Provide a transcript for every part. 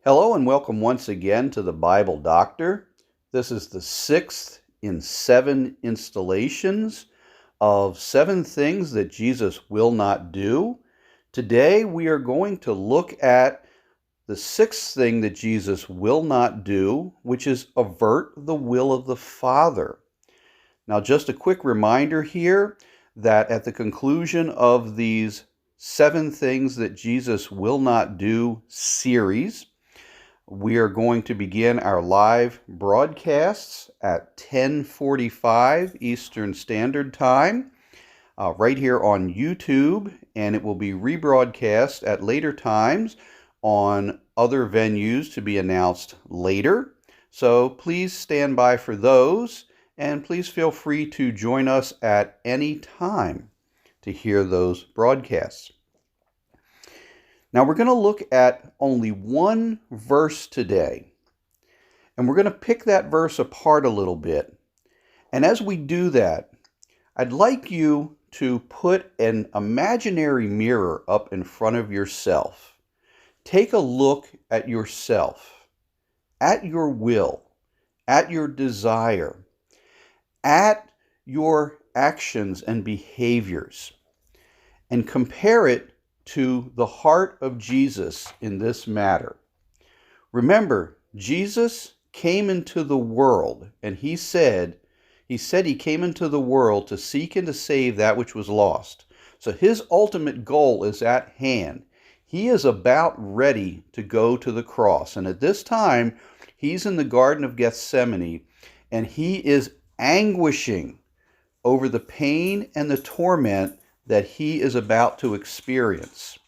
Hello and welcome once again to the Bible Doctor. This is the sixth in 7 installations of 7 things that Jesus will not do. Today we are going to look at the 6th thing that Jesus will not do, which is avert the will of the Father. Now, just a quick reminder here that at the conclusion of these 7 things that Jesus will not do series, we are going to begin our live broadcasts at 10:45 Eastern Standard Time, right here on YouTube, and it will be rebroadcast at later times on other venues to be announced later. So please stand by for those, and please feel free to join us at any time to hear those broadcasts. Now we're going to look at only one verse today, and we're going to pick that verse apart a little bit. And as we do that, I'd like you to put an imaginary mirror up in front of yourself. Take a look at yourself, at your will, at your desire, at your actions and behaviors, and compare it to the heart of Jesus in this matter. Remember, Jesus came into the world, and he said he came into the world to seek and to save that which was lost. So his ultimate goal is at hand. He is about ready to go to the cross. And at this time, he's in the Garden of Gethsemane, and he is anguishing over the pain and the torment that he is about to experience.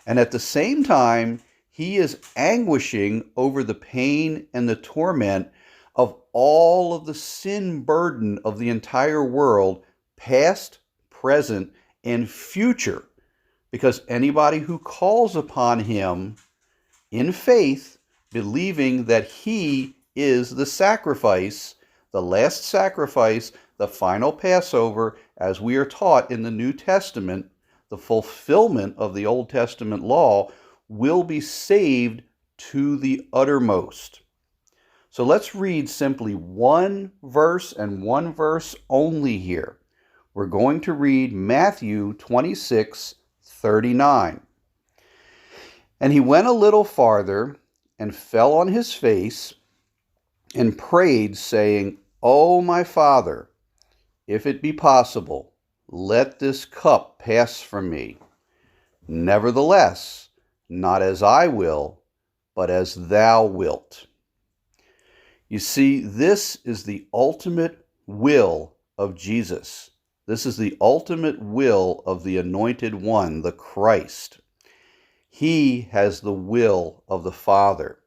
And at the same time, he is anguishing over the pain and the torment of all of the sin burden of the entire world, past, present, and future. Because anybody who calls upon him in faith, believing that he is the sacrifice, the last sacrifice, the final Passover, as we are taught in the New Testament, the fulfillment of the Old Testament law, will be saved to the uttermost. So let's read simply one verse and one verse only here. We're going to read Matthew 26:39. And he went a little farther and fell on his face and prayed, saying, O my Father, if it be possible, let this cup pass from me. Nevertheless, not as I will, but as thou wilt. You see, this is the ultimate will of Jesus. This is the ultimate will of the Anointed One, the Christ. He has the will of the Father.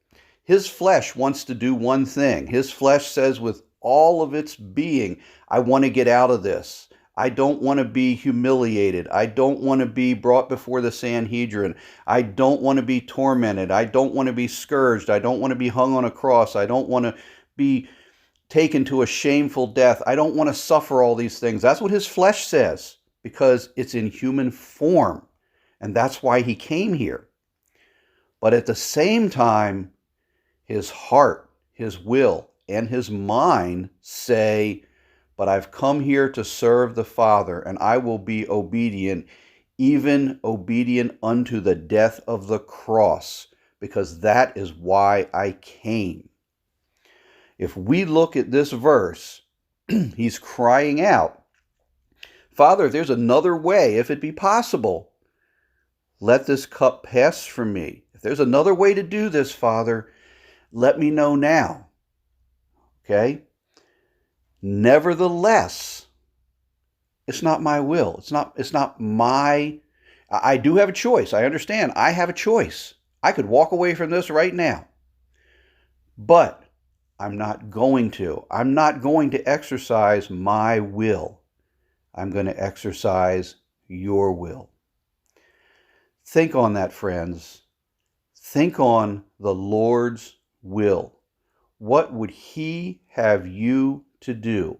His flesh wants to do one thing. His flesh says with all of its being, I want to get out of this. I don't want to be humiliated. I don't want to be brought before the Sanhedrin. I don't want to be tormented. I don't want to be scourged. I don't want to be hung on a cross. I don't want to be taken to a shameful death. I don't want to suffer all these things. That's what his flesh says, because it's in human form. And that's why he came here. But at the same time, his heart, his will, and his mind say, but I've come here to serve the Father, and I will be obedient, even obedient unto the death of the cross, because that is why I came. If we look at this verse, he's crying out, Father, there's another way, if it be possible. Let this cup pass from me. If there's another way to do this, Father, let me know now. Okay? Nevertheless, it's not my will. It's not my, I do have a choice. I understand. I have a choice. I could walk away from this right now. But I'm not going to. I'm not going to exercise my will. I'm going to exercise your will. Think on that, friends. Think on the Lord's will. What would he have you to do?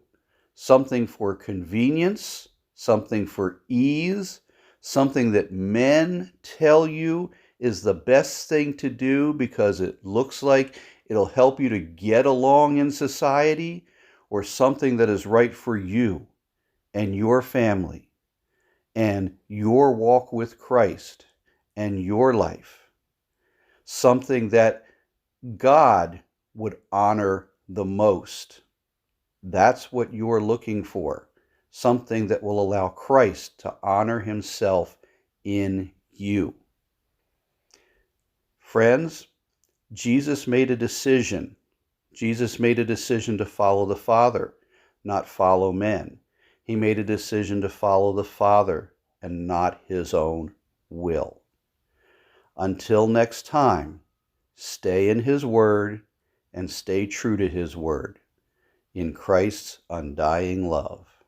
Something for convenience, something for ease, something that men tell you is the best thing to do because it looks like it'll help you to get along in society, or something that is right for you and your family and your walk with Christ and your life, something that God would honor the most. That's what you're looking for, something that will allow Christ to honor himself in you. Friends, Jesus made a decision. Jesus made a decision to follow the Father, not follow men. He made a decision to follow the Father and not his own will. Until next time, stay in his word and stay true to his word, in Christ's undying love.